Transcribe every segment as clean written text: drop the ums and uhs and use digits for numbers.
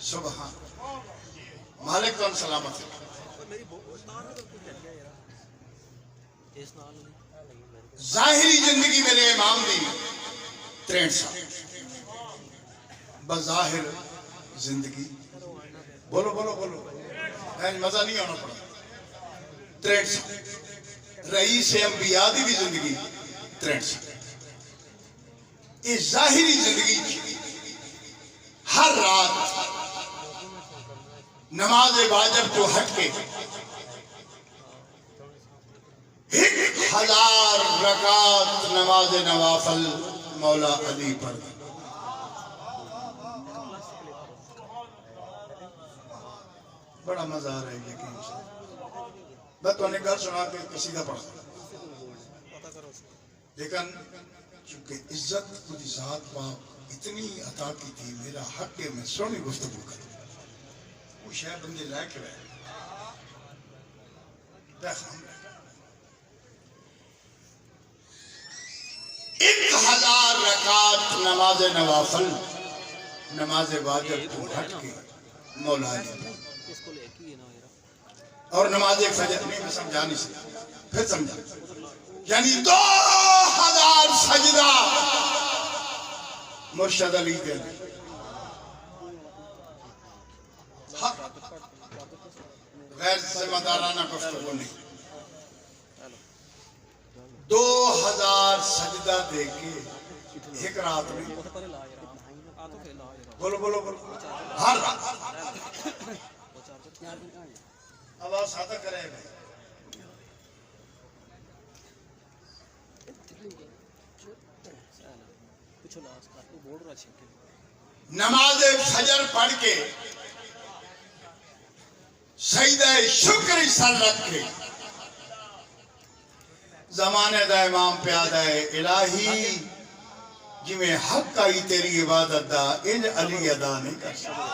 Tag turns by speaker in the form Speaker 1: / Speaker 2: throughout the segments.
Speaker 1: سبحان مالک کون سلامت ہے. ظاہری زندگی میرے امام دی 63 سال. بظاہر زندگی بولو بولو بولو مزہ نہیں آنا پڑا. 63 سال. رئیس انبیاء دی بھی زندگی 63 سال. اس ظاہری زندگی ہر رات نماز واجب کو ہٹ کے 1000 رکعت نماز نوافل مولا علی پر. بڑا مزہ آ رہا ہے یقین سے. میں تو نے گھر سنا کے قصیدہ پڑھا لیکن چونکہ عزت خود ذات پاک اتنی عطا کی تھی میرا حق ہے میں سونی گفتگو کروں. وہ شاید بندے لائے کے رہے پیغام رہے 1000 رکعت نماز نوافل نماز واجب کو ہٹ کے مولا علی اور نماز فجر نہیں میں سمجھا نہیں سکتا پھر سمجھا یعنی 2000 سجدہ مرشد علی دے غیر ذمہ دارانہ گفتگو نہیں. 2000 سجدہ دے کے ایک رات میں بولو بولو بولو ہر رات آواز سادہ کرے بھائی. نماز فجر پڑھ کے سجدہ شکر سر رکھ کے زمانے دا امام پیادہ ہے الہی جی میں حق آئی تیری عبادت دا ان علی ادا نہیں کر سکتا.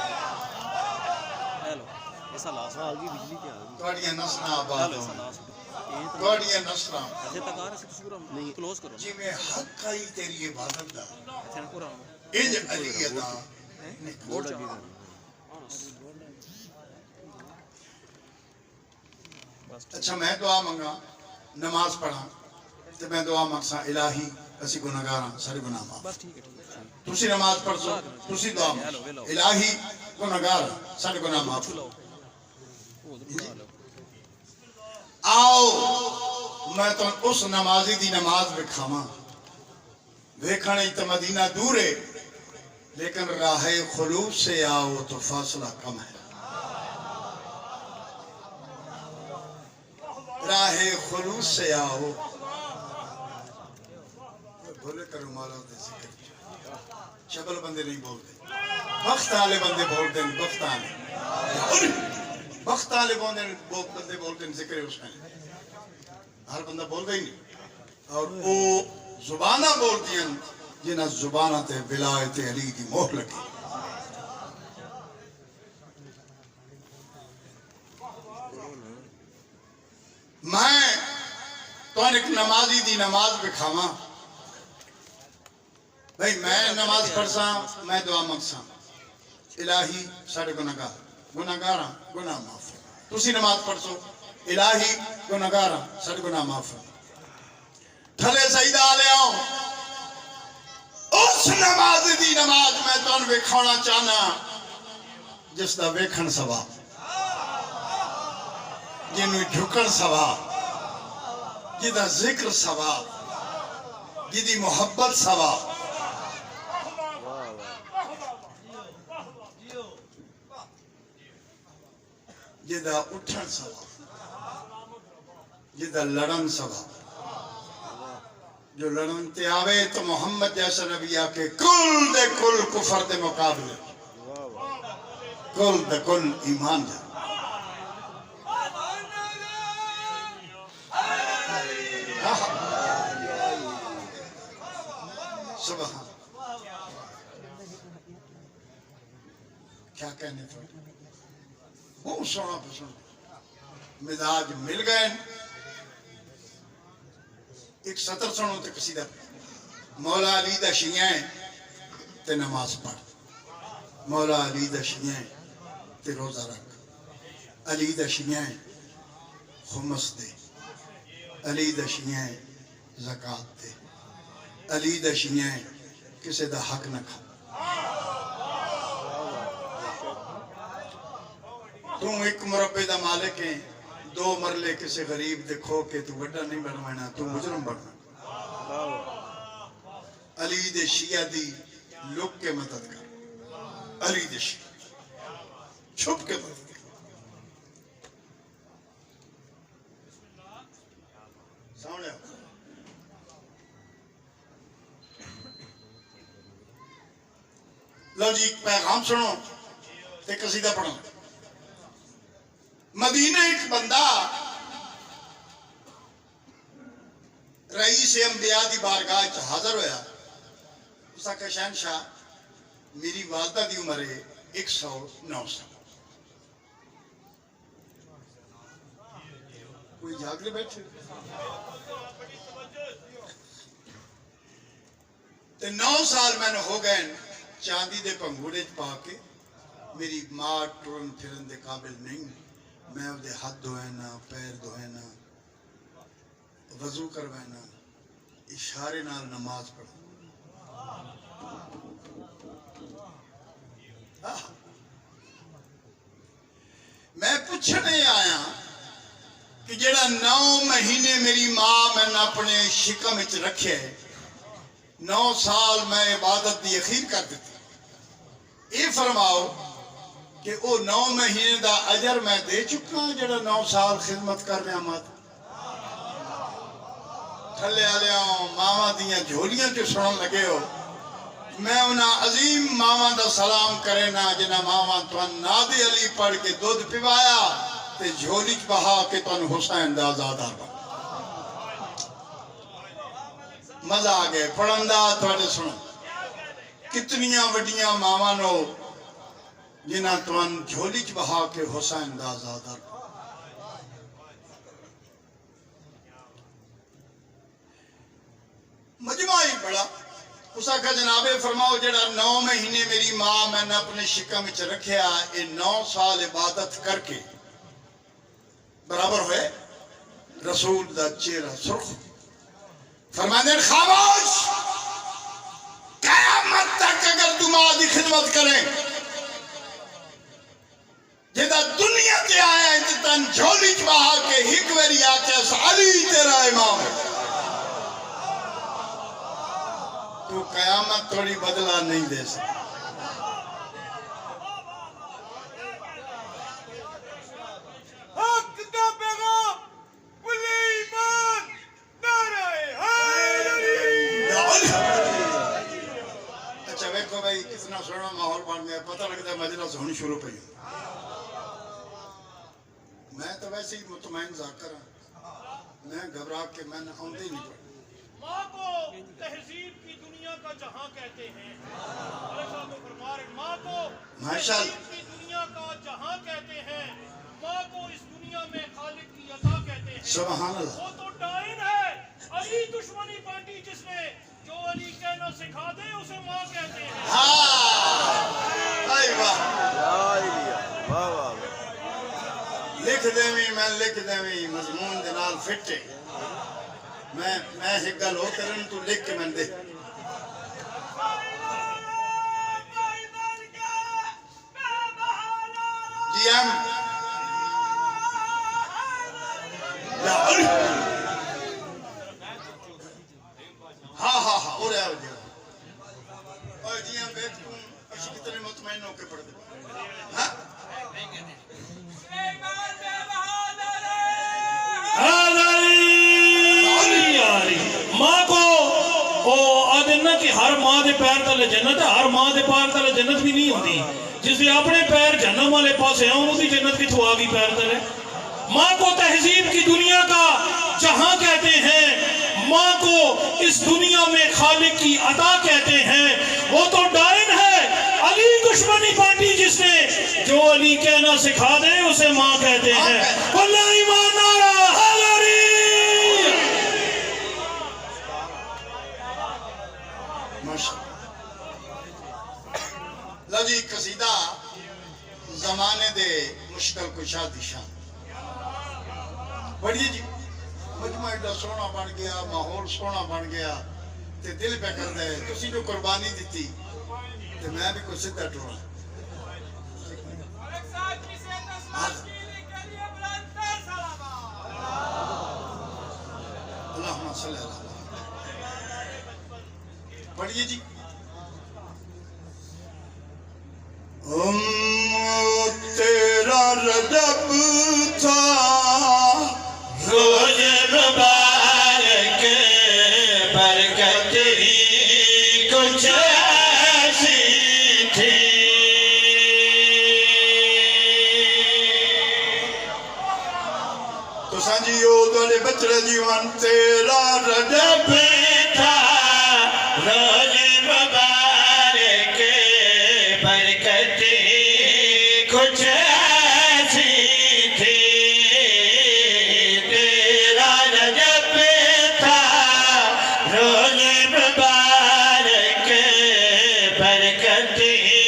Speaker 1: توڑیاں نسلہ آباد ہوں توڑیاں نسلہ جی میں حق آئی تیری عبادت دا ان علی ادا نہیں کر سکتا. اچھا میں دعا منگا نماز پڑھا تو میں دعا مقصا الہی اسی گناہگار ہاں سارے گناہ معاف. تسی نماز پڑھ سو تسی دعا مقصا الہی گناہگار سارے گناہ معاف. آؤ میں تو اس نمازی دی نماز بکھاما ویکھنے تو مدینہ دور ہے لیکن راہ خلوص سے آؤ تو فاصلہ کم ہے. راہ خلوص سے آؤ بولے کرو مالا دے ذکر چبل بندے نہیں بول دے وقت آلے بندے بول دیں وقت آلے وقت آلے بندے بول دیں ذکر اس میں ہر بندہ بول دیں نہیں. اور وہ زبانہ بول دیں جنہ زبانہ تے ولایت علی دی مہر لگی. میں تو ایک نمازی دی نماز بکھاما بھئی میں نماز پڑھسا میں دعا مقصا الہی ساڑھے گناہگاراں گناہ معاف. تسی نماز پڑھسو الہی گناہگاراں ساڑھے گناہ معاف. تھلے سجدہ آلے آؤں اس نماز دی نماز میں تو انہیں کھانا چاہنا جس دا ویکھن ثواب جنہوں جھکن ثواب جدہ ذکر ثواب جدی محبت ثواب جدہ اٹھن ثواب جدہ لڑن ثواب. جو لڑن تے آوے تو محمد جیسا نبی آکے کل دے کل کفر دے مقابلے کل دے کل ایمان جا. سبحان کیا کہنے تو بہت سونا پسند مزاج مل گئے. ایک سطر سنو تے قصیدہ مولا علی دا شیعہ تے نماز پڑھ مولا علی دا شیعہ تے روزہ رکھ، علی دا شیعہ خمس دے، علی دا شیعہ زکاة دے، علی دا شیعہ کسے دا حق نہ کھا۔ تو ایک مربع دا مالک ہے، 2 مرلے کسے غریب دے کھو کے تو وڈا نہیں بنوانا، تو مجرم بننا۔ علی دے شیعہ دی لک کے مدد کر، علی دے شیعہ چھپ کے مدد کر۔ سامنے آؤ۔ لو جی پیغام سنو تے قصیدہ پڑھو۔ مدینہ ایک بندہ رئیس انبیاء دی بارگاہ حاضر ہویا، اس کا شہنشاہ میری والدہ دی عمر ہے 109 سال۔ کوئی جاگرے بیٹھے تے 9 سال میں نے ہو گئے چاندی دے پنگوڑے پا کے، میری ماں ٹرن پھرن دے قابل نہیں، میں دے ہاتھ دھوئنا، پیر دھوئنا، وضو کروائنا، اشارے نال نماز پڑھو۔ میں پوچھنے آیا کہ جڑا 9 مہینے میری ماں میں نے اپنے شکم وچ رکھے، 9 سال میں عبادت دی اخیر کر دیتی، یہ فرماؤ کہ وہ 9 مہینے دا اجر میں دے چکا جڑا 9 سال خدمت کر رہا مات۔ تھلے آلیاں ماما دیاں جھولیاں جو سنن لگے ہو، میں انہاں عظیم ماما دا سلام کرے نا جنہاں ماما توان نادی علی پڑھ کے دودھ پیوایا تے جھولی بہا کے توان حسین دا آزادار بنا۔ مزہ آگئے پڑھندہ تھوڑے سنو کتنیاں وڈیاں ماما نو جنہاں توان جھولی بہا کے حسین دا آزادار بنا۔ مجمع ہی پڑھا، اس کا جناب فرماؤ جڑا 9 مہینے میری ماں میں نے اپنے شکم وچ رکھیا، یہ 9 سال عبادت کر کے برابر ہوئے رسول دا چہرہ سرخ۔ فرمانے خاموش، قیامت تک اگر تم آدھی خدمت کریں جدا دنیا کے آیا ہے تن جھولی چباہا کے ہک ویری آکے اس علی تیرا امام ہے، تو قیامت تھوڑی بدلہ نہیں دے سکتا۔
Speaker 2: حق دا پیغام بلی ایمان نعرہ حیدری۔
Speaker 1: اچھا ویکھو بھائی کتنا سونا ماحول بن گیا، پتہ لگتا ہے مجلس ہونی شروع پئی۔ میں تو ویسے ہی مطمئن ذاکر ہوں، میں گھبرا کے میں نے آمدے ہی نہیں پڑھی۔
Speaker 2: ماں کو تہذیب کی دنیا کا جہاں کہتے ہیں، ایسا تو فرما رہے ماں کو تہذیب کی دنیا کا جہاں کہتے ہیں، ماں کو اس دنیا میں خالق کی عطا کہتے ہیں۔
Speaker 1: سبحان اللہ۔
Speaker 2: وہ تو ڈائن ہے، علی دشمنی پارٹی جس نے جو علی کہنا سکھا دے اسے ماں کہتے ہیں۔
Speaker 1: آئی واہ لکھ دیویں میں لکھ دیویں مضمون دنال فٹے، میں ایک گل ہو کرن تو لکھ کے میں دے۔ جی ہم ہاں ہو رہا ہے اور جی ہم بیٹھ تم اسی کتنے مطمئن ہو کے پڑھ دے۔ ہاں
Speaker 2: ماں کو آدھنا کہ ہر ماں دے پیر تلے جنت ہے، ہر ماں دے پیر تلے جنت بھی نہیں ہوتی، جس نے اپنے پیر جہنم والے پاس ہیں انہوں دی جنت کی تو آگی پیر تلے۔ ماں کو تہذیب کی دنیا کا جہاں کہتے ہیں، ماں کو اس دنیا میں خالق کی عطا کہتے ہیں۔ وہ تو ڈائن ہے، علی دشمنی پارٹی جس نے جو علی کہنا سکھا دے اسے ماں کہتے ہیں۔ اللہ ایمان نعرہ حیدری۔
Speaker 1: لو جی قصیدہ زمانے دے مشکل کشا دی شان بڑی جی مجمع ایڈا سونا بن گیا ماحول سونا بن گیا تے دل پہ کر دے تسی جو قربانی دیتی تے میں بھی کچھ سدھا ٹورا اللہم صلی اللہ پڑھئے جی تیرا رجب تھا
Speaker 2: روز مبارک برکت ہی کچھ ایسی تھی
Speaker 1: تو سانجیو دوڑے بچڑے جیوان تیرا رجب
Speaker 2: تھا روز مبارک برکت ہی کچھ ایسی تھی تیرا رجب تھا روز مبارک برکت ہی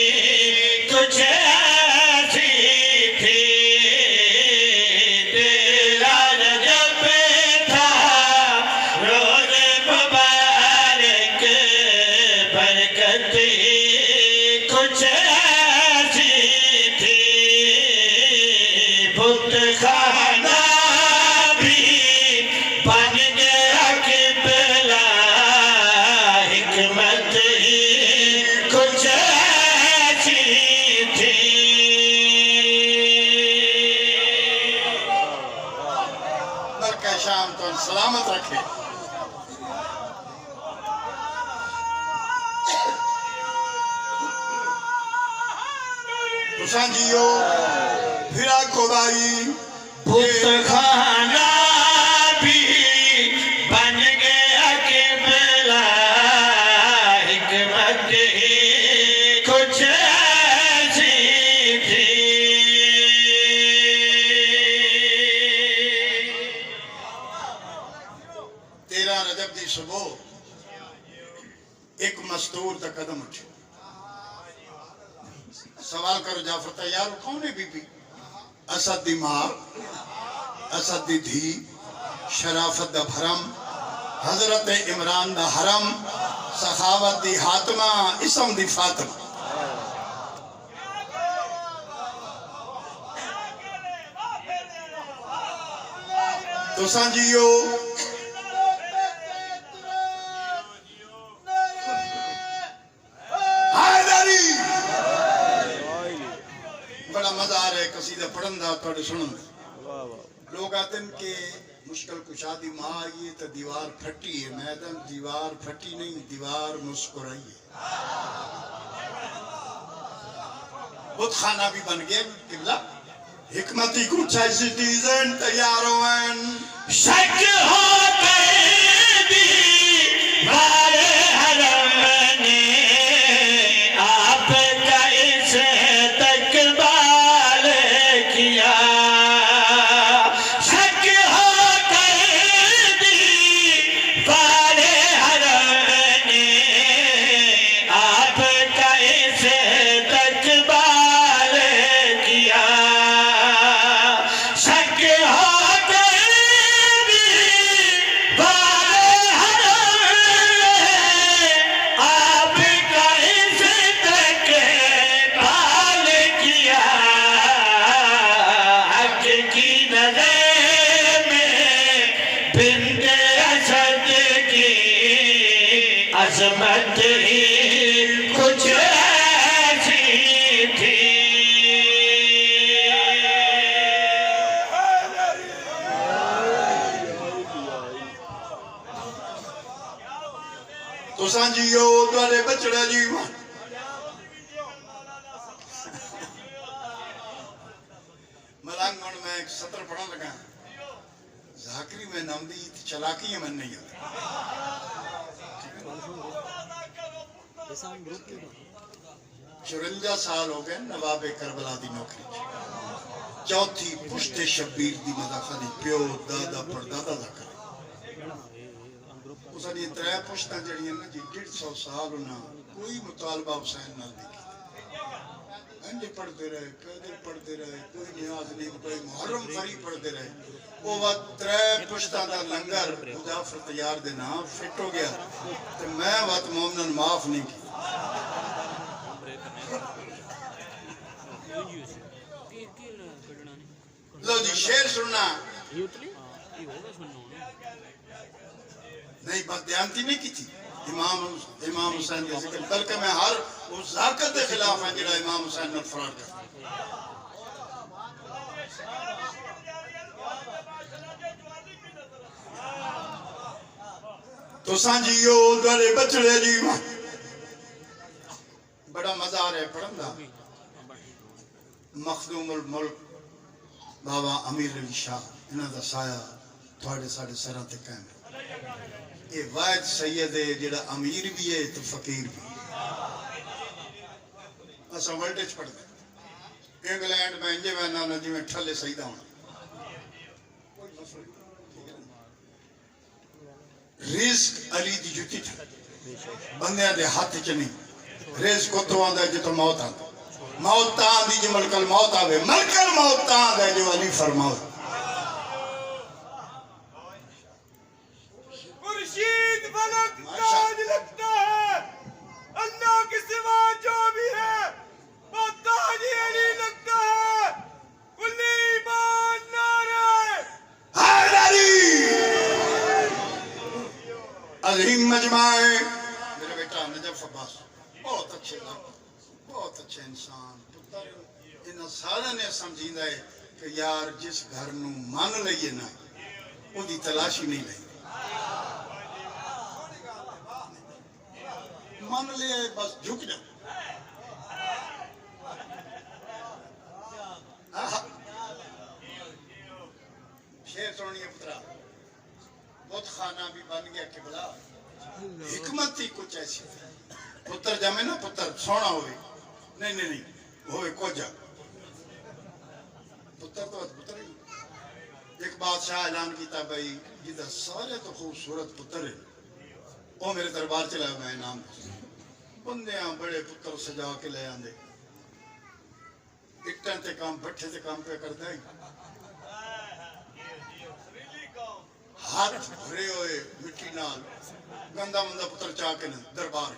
Speaker 2: کچھ ایسی تھی تیرا رجب تھا روز مبارک برکت ہی کچھ ایسی تھی بت خانہ بھی بن گیا قبلہ حکمت ہی کچھ ایسی تھی
Speaker 1: ملکہ شام تو سلامت رکھے تو سانجیو پھرا کو بھائی
Speaker 2: بت خانہ بھی بن گیا قبلہ حکمت ہی کچھ ایسی تھی
Speaker 1: تیرا رجب دی صبح ایک مستور تا قدم اٹھے سوال کرو جعفر تیار کون ہے بی بی اسد دی ماں اسد دی دھی شرافت دا بھرم حضرت عمران دا حرم سخاوت دی حاتمہ اسم دی فاطمہ تو سانجیو بڑا مزہ آ رہا ہے قصیدہ پڑھن دا توڑے سنن دا لوگ آتے ہیں کہ مشکل کشا دی ماں آئی ہے تو دیوار پھٹی ہے میدان دیوار پھٹی نہیں دیوار مسکرائی ہے بت خانہ بھی بن گیا قبلہ حکمتی کچھ ایسی چیزیں تیار ہوئیں
Speaker 2: شک ہو قیدی بارے حرم نے آپ کا استقبال کیا شک ہو قیدی بارے حرم نے آپ کا استقبال کیا شک ہو عظمت ہی کچھ ایسی تھی
Speaker 1: تو سانجیو دوڑے بچڑا جیوان ملنگ من میں ایک سطر پڑھا لگا ذاکری میں نمدی چلاکی من نہیں ہوتا 54 سال ہو گئے نواب کربلا دی نوکری چوتھی پشت شبیر دی مداخلی پیو دادا پردادا دا کرے اس نے ترے پشتاں جڑیاں نا جی 150 سال انہاں کوئی مطالبہ حسین نال نہیں کیتا انج پڑھتے رہے پیدل پڑھتے رہے کوئی نیاز نہیں کوئی محرم فری پڑھتے رہے وہ وقت ترے پشتہ دا لنگر مظفر تیار دے نام فٹ ہو گیا تو میں وقت مومنن معاف نہیں کی لو جی شیر سننا نہیں بس دیانتی نہیں کی تھی امام حسین کے ذکر بلکہ میں ہر اس ذاکت کے خلاف ہیں جڑا امام حسین نے فرار کرتا تو سانجیو دوڑے بچڑے جی بڑا مزہ آ رہا ہے پڑھن دا مخدوم الملک بابا امیر علی شاہ انہاں دا سایہ تھوڑے ساڑے سرہ تے قائم ہے یہ واحد سید ہے جڑا امیر بھی ہے تو فقیر بھی اسا ورلڈ پڑھ دیں انگلینڈ میں انجے میں نانا جی میں ٹھلے سیدہ ہونا رزق علی دی جتی تھا بندیاں دے ہاتھ چ نہیں رزق کو تو آندا جے تو موت آندا موت تا آندی جے ملکل موت آوے ملکل موت تا آندا جو علی فرماؤ
Speaker 3: مرشید فلک تاج لگتا ہے اللہ کے سوا جو بھی ہے وہ تاج علی لگتا ہے کلی ایمان نعرہ
Speaker 1: حیدری عظیم مجمع میرا بیٹا نجف عباس بہت اچھے لوگ بہت اچھے انسان پتر انہاں سارا نے سمجھیندا ہے کہ یار جس گھر نو مان لئیے نا وہ دی تلاشی نہیں لئی مان لئے بس جھک جاؤ شیر سونی پترا بہت خانہ بھی بن گیا قبلہ حکمت تھی کچھ ایسی پتر جمے نا پتر سونا ہوئے نہیں ہوئے کو جا پتر تو پتر ہی ایک بادشاہ اعلان کیتا بھائی جدہ سارے تو خوبصورت پتر ہے وہ میرے دربار چلا میں نام بندیاں بڑے پتر سجا کے لے آندے اٹھن تے کام بٹھے تے کام پہ کرتا ہے ہاتھ بھرے ہوئے مٹی نال گندہ مندہ پتر چاہ کے دربار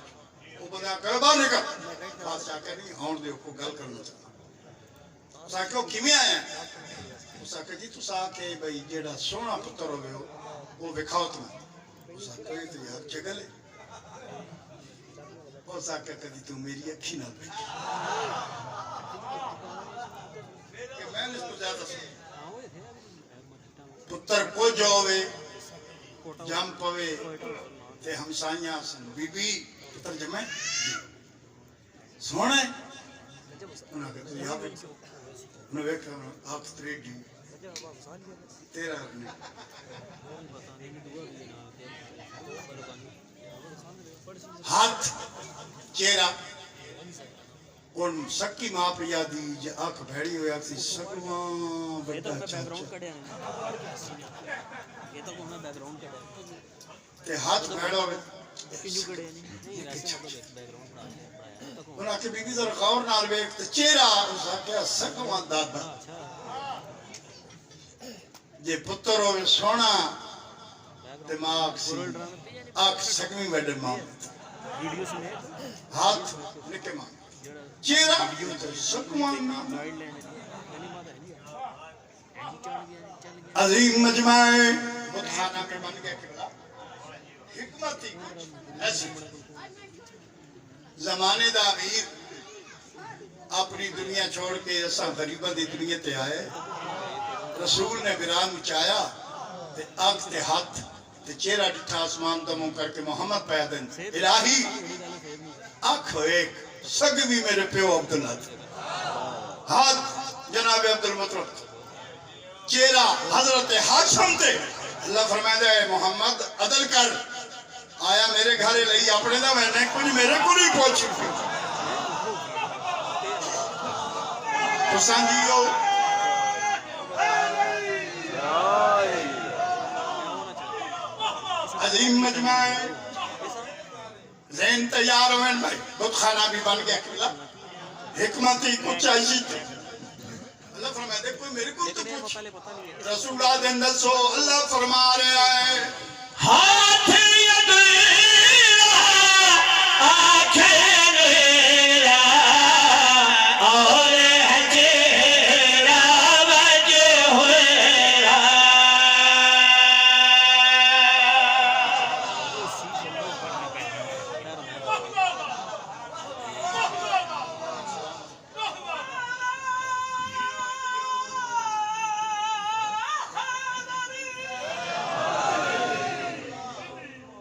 Speaker 1: وہ بندہ کہا باہر نکل بادشاہ کہ نہیں آن دے کو گل کرنا چاہتا اسا کہ وہ کیویں آیا اسا کہ جی تسا کہ بھئی جیڑا سونا پتر ہوئے ہو وہ وکھاؤ تمہیں اسا کہ تو یار چگل ہے اسا کہ کدی تو میری اکھی نہ بیٹھی کہ میں نے اس کو زیادہ سنا پتر کو جو ہوئے جم پوے تے ہمسائیاں سن بی بی پتر جمع سونا ہے انہاں کہ تو یہاں پہ انہوں نے کہا آنکھ تریڈی تیرا رکھنے ہاتھ چہرہ ان سکی ماں پہ یادی جے آنکھ بھیڑی ہوئی آنکھ سی سکواں بڑا چاچا تے ہاتھ بھیڑا ہوئے انہاں کہ بی بی ذرا غور نال ویکھ تے چہرہ اسا کہ سکواں دادا جے پتر ہوئے سونا دماغ سی آنکھ سکویں ویڈے ماں ہاتھ نکے ماں چہرہ سکواں عظیم مجمع بتخانہ میں بن گیا قبلہ حکمت تھی کچھ ایسی زمانے دا امیر اپنی دنیا چھوڑ کے ایسا غریبہ دی دنیا تے آئے رسول نے گران مچایا تے آنکھ تے ہاتھ تے چہرہ ڈٹھا آسمان دموں کر کے محمد پیدن الہی آنکھ ایک سگ بھی میرے پیو عبداللہ تھے ہاتھ جناب عبدالمطلب چہرہ حضرت حاشم تھے اللہ فرمائے ہے محمد عدل کر آیا میرے گھرے لئی اپنے دا میں نے کچھ میرے کو نہیں پہنچی تو سانجیو عظیم مجمع ذہن تیار ہوئے بھائی بت خانہ بھی بن گیا قبلہ حکمتی کچھ ایسی تھی اللہ فرمائے دے کوئی میرے کو تو پوچھ رسول دن دسو اللہ فرما رہا ہے
Speaker 2: ہاتھ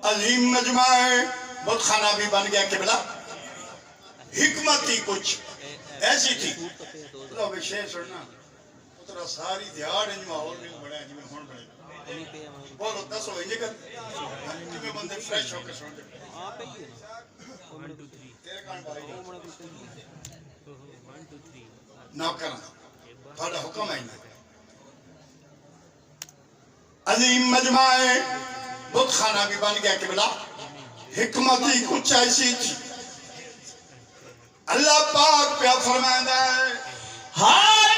Speaker 1: عظیم مجمع بت خانہ بھی بن گیا قبلہ حکمت ہی کچھ ایسی تھی لو بھی شیر سننا اترا ساری دیار انج ماحول نہیں بڑا ہے جی میں ہون بڑے بولو دسو انج کر جی میں بندے فریش ہو کے سن دے تیرے کان بھائی نوکران بڑا حکم ہے عظیم مجمع بت خانہ بھی بن گیا قبلہ حکمت ہی کچھ ایسی تھی اللہ پاک پہ فرمائندہ ہے
Speaker 2: ہاتھ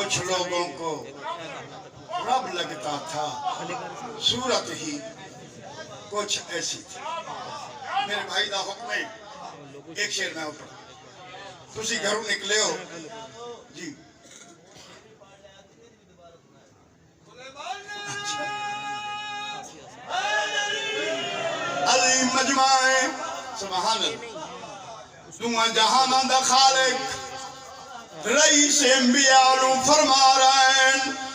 Speaker 1: کچھ لوگوں کو رب لگتا تھا صورت ہی کچھ ایسی تھی میرے بھائی دا حکم ہے ایک شیر میں اوپر تسی گھروں نکلے ہو جی عظیم مجمع سبحان اللہ دعا جہاں دا خالق رئیس انبیاء نو فرما رہے ہیں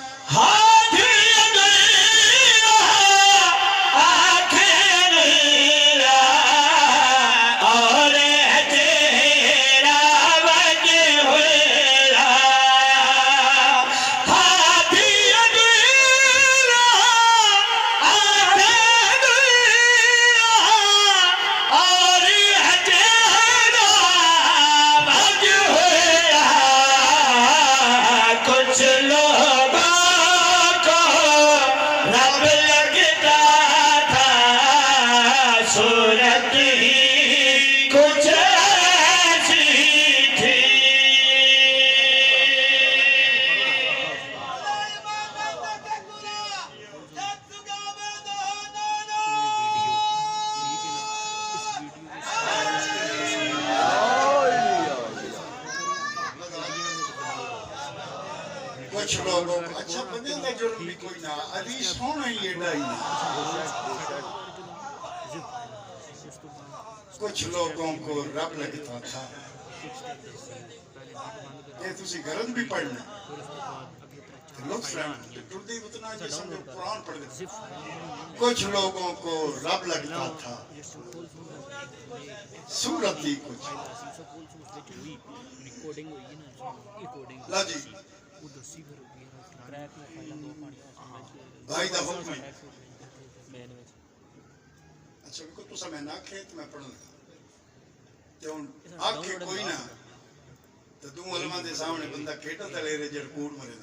Speaker 1: کچھ لوگوں کو اچھا بندے کا جرم بھی کوئی نہ حدیث ہونا ہی ڈائی کچھ لوگوں کو رب لگتا تھا کہ تسی غرض بھی پڑھنا لطف رہنا ٹردی اتنا جیسا جو قرآن پڑھ دے کچھ لوگوں کو رب لگتا تھا صورت ہی کچھ لا جی بھائی دا حکم ہے اچھا کو تو سمے نہ کھیت میں پڑھن لگا تے ہن آکھے کوئی نہ تے دو علماء دے سامنے بندہ کھیٹا تے لے رے جڑ کوڑ مرے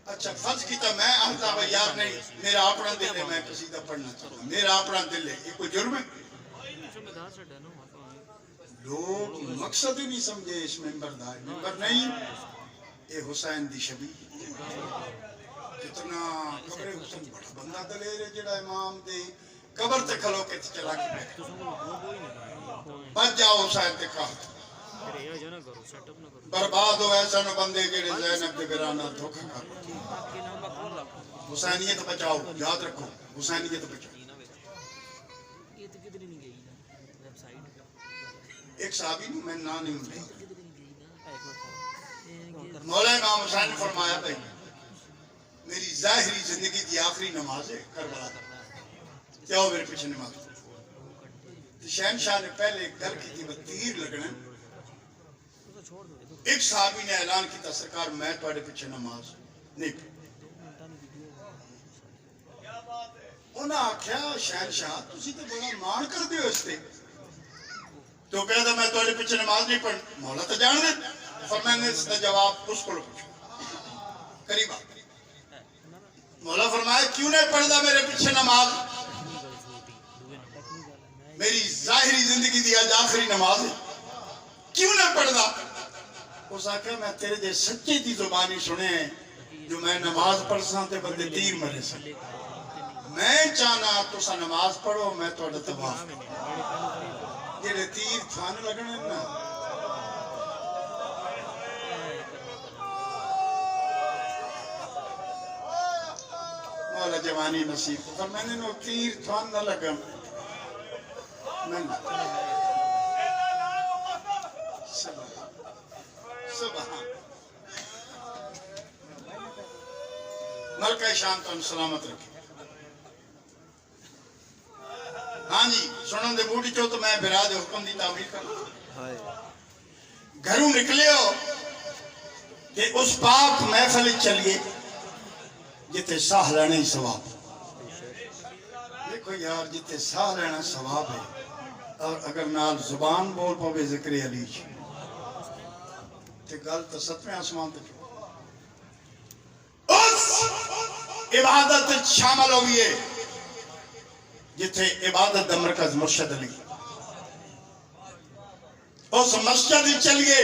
Speaker 1: اچھا فرض کیتا میں آتا ہوا یار نہیں میرا اپنا دل ہے میں قصیدہ پڑھنا چاہتا میرا اپنا دل ہے یہ کوئی جرم ہے لوگ مقصد ہی نہیں سمجھے اس ممبر دا ممبر نہیں اے حسین دی شبی کتنا قبر حسین بڑا بندہ دلے رے جڑا امام دے قبر تے کھلو کے چلا کے بیٹھے بچ جاؤ حسین تے کہا برباد ہو ایسا نو بندے جڑے زینب دے گرانا دھوکا کر حسینیت بچاؤ یاد رکھو حسینیت بچاؤ ایک صحابی نو میں نہ نہیں لے مولا امام حسین نے فرمایا بھائی میری ظاہری زندگی کی آخری نماز ہے کربلا کیا ہو میرے پیچھے نماز شہنشاہ نے پہلے ایک گل کی تھی وہ تیر لگنا ایک صحابی نے اعلان کیا سرکار میں تواڈے پیچھے نماز نہیں پڑھی انہاں آکھیا شہنشاہ تسی تے بڑا مان کر دیو اس تے تو کہتا میں تواڈے پیچھے نماز نہیں پڑھ مولا تو جان دے فرمایا نے اس کا جواب اس کو پوچھو قریب آ مولا فرمایا کیوں نہیں پڑھدا میرے پیچھے نماز میری ظاہری زندگی دی آج آخری نماز ہے کیوں نہ پڑھدا اس آکھا میں تیرے جے سچے دی زبانی سنے ہیں جو میں نماز پڑھ ساں تے بندے تیر مرے سن میں چاہنا تسا نماز پڑھو میں تواڈا طواف جڑے تیر تھان لگنے نا مولا جوانی نصیب پر میں نے نو تیر تھان نہ لگا سبحان ملکہ شام تو سلامت رکھے ہاں جی سنن دے بوٹی چو تو میں برا دے حکم دی تعمیر کرنا گھروں نکلے ہو کہ اس پاک محفل چلیے جتے ساہ لینے ہی ثواب دیکھو یار جتے ساہ لینا ثواب ہے اور اگر نال زبان بول پاوے ذکر علی تے گل تو ستویں آسمان تے اس عبادت شامل ہوئی ہے جتھے عبادت دا مرکز مرشد علی اس مسجد چلیے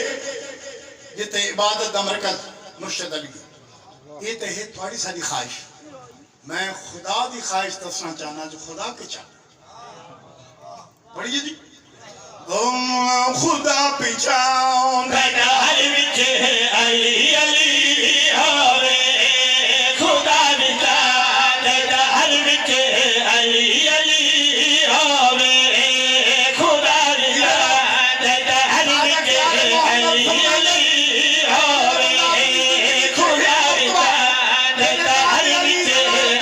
Speaker 1: جتھے عبادت دا مرکز مرشد علی یہ تے ہے تھوڑی ساری خواہش میں خدا دی خواہش دسنا چاہنا جو خدا کے چاہنا پڑھئے جی خدا پچھاؤں
Speaker 2: گدار وچ علی علی ہوے خدا وچا گدار وچ علی علی ہوے خدا وچا گدار وچ علی علی ہوے خدا وچا گدار وچ علی علی ہوے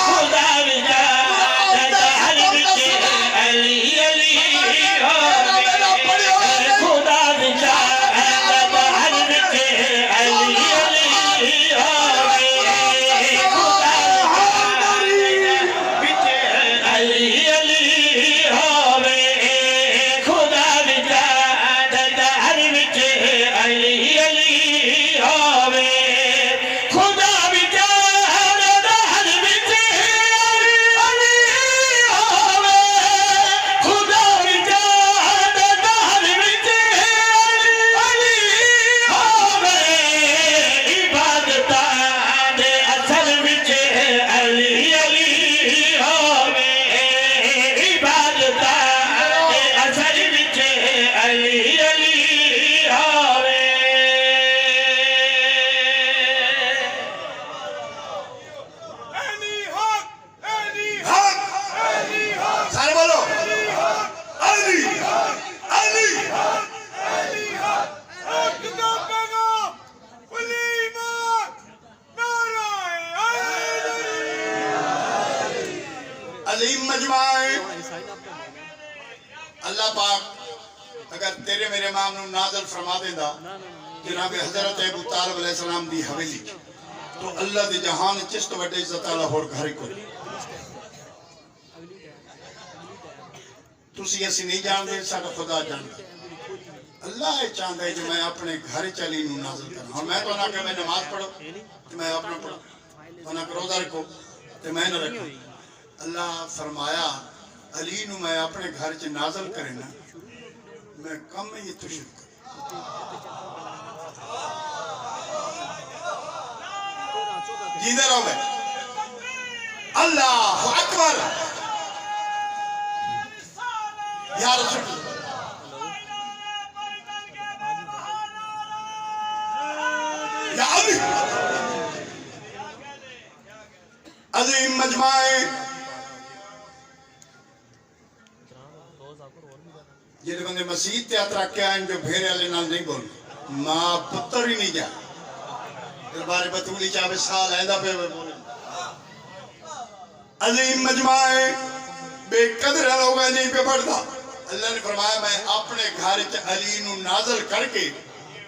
Speaker 2: خدا وچا گدار وچ علی علی ہوے خدا وچا گدار وچ علی علی ہوے خدا وچ علی علی ہوے خدا وچا گدار وچ علی علی ہوے خدا وچا گدار وچ علی ہوے خدا وچا گدار وچ علی ہوے عبادتاں دے اصل وچ علی علی ہوے عبادتاں دے اصل وچ علی علی ہوے
Speaker 3: علی حق علی
Speaker 1: حق
Speaker 3: علی حق
Speaker 1: سارے بولو
Speaker 3: علی حق
Speaker 1: علی علی
Speaker 3: علی حق حق کا پیغام کلی ایمان نعرہ حیدری
Speaker 1: عظیم مجمع اللہ پاک اگر تیرے میرے امام نو نازل فرما دے دا جناب حضرت ابو طالب علیہ السلام دی حویلی تو اللہ دی جہان چست وڈے عزت اللہ اور گھر کو تسی ایسی نہیں جان دے ساڑھا خدا جان دے اللہ چاہتا ہے جو میں اپنے گھر چلی نو نازل کرنا اور میں تو نہ کہ میں نماز پڑھو تو میں اپنا پڑھو تو نہ کہ روزہ رکھو تو میں نہ رکھو اللہ فرمایا علی نو میں اپنے گھر چ نازل کرے نا میں کم میں یہ تو شروع کروں جیدہ رہو میں اللہ اکبر یا رسول یا علی عظیم مجمع جہاں بندے مسیح تے ہاتھ رکھ کے آئیں جو بھیڑے والے نال نہیں بول ماں پتر ہی نہیں جا دربار بطولی چاہے سال آئندہ پہ بولے عظیم مجمع بے قدر لوگ نہیں پہ پڑھتا اللہ نے فرمایا میں اپنے گھر علی نو نازل کر کے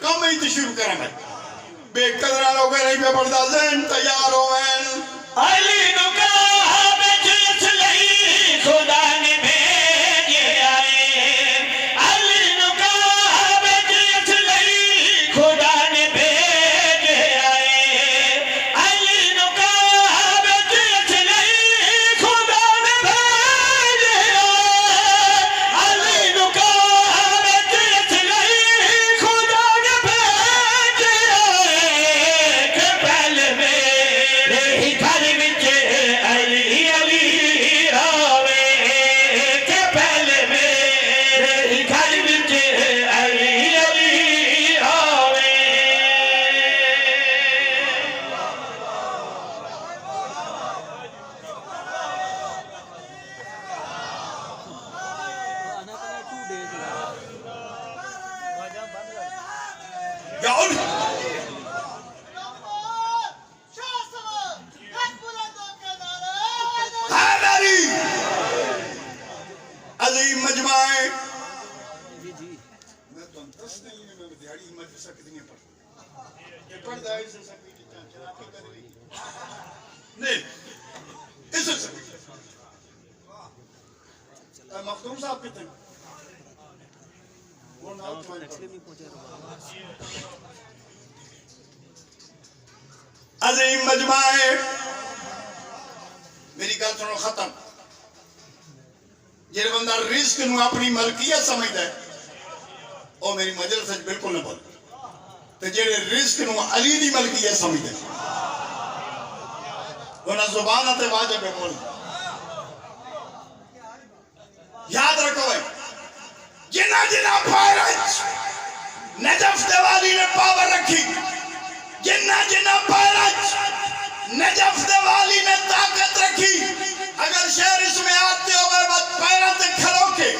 Speaker 1: کم ہی شروع کریں میں بے قدر لوگ نہیں پہ پڑھتا ذہن تیار ہوئیں
Speaker 2: علی نو کہا بچ اسلئی خدا نے بھیجے آئے علی نو کہا بچ اسلئی خدا نے بھیجے آئے علی نو کہا بچ اسلئی خدا نے بھیجے آئے علی نو کہا بچ اسلئی خدا نے بھیجے آئے کہ پہلے میرے ہی گھر وچ علی علی راوے کہ پہلے میرے ہی گھر وچ علی علی راوے
Speaker 1: یا علی حیدری عظیم مجمع میں تو انتس نہیں ہے میں دیہڑی مدرسہ کتنی پڑھ یہ پڑھ دائی سے سکتی جتنا چراپی کر لی نہیں اس سے سکتی مختوم صاحب کتنے وہ ناؤ تمہیں عظیم مجمع میری گل سنو ختم جہاں بندہ رزق نو اپنی ملکیت سمجھتا ہے وہ میری مجلس سے بالکل نہ بول تو جہاں رزق نو علی دی ملکیت سمجھتا ہے وہ نہ زبان تے واجب ہے بول یاد رکھو ہے جنہ جنہ پیرچ نجف دیوالی نے پاور رکھی جنہ جنہ پیرچ نجف دیوالی نے طاقت رکھی اگر شہر اس میں آتے ہوئے بات پیرات کھلو کے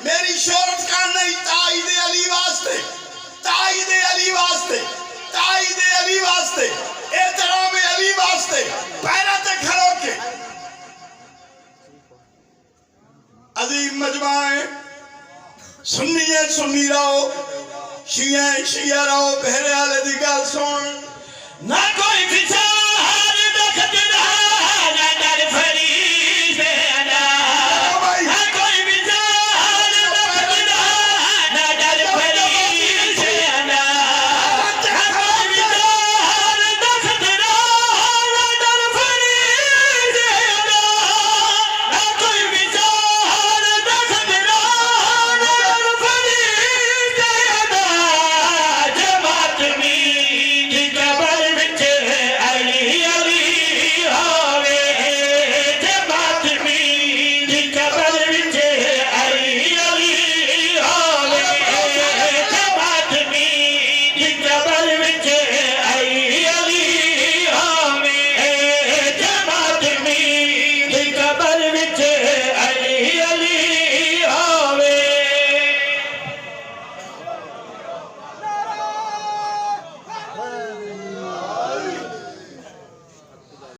Speaker 1: میری شہرت کا نہیں تائید علی واسطے تائید علی واسطے تائید علی واسطے احترام علی واسطے پیرات کھلو کے عظیم مجمع سنیے سنی رہو شیعہ شیعہ رہو بہرے والے دی گل سن
Speaker 2: نہ کوئی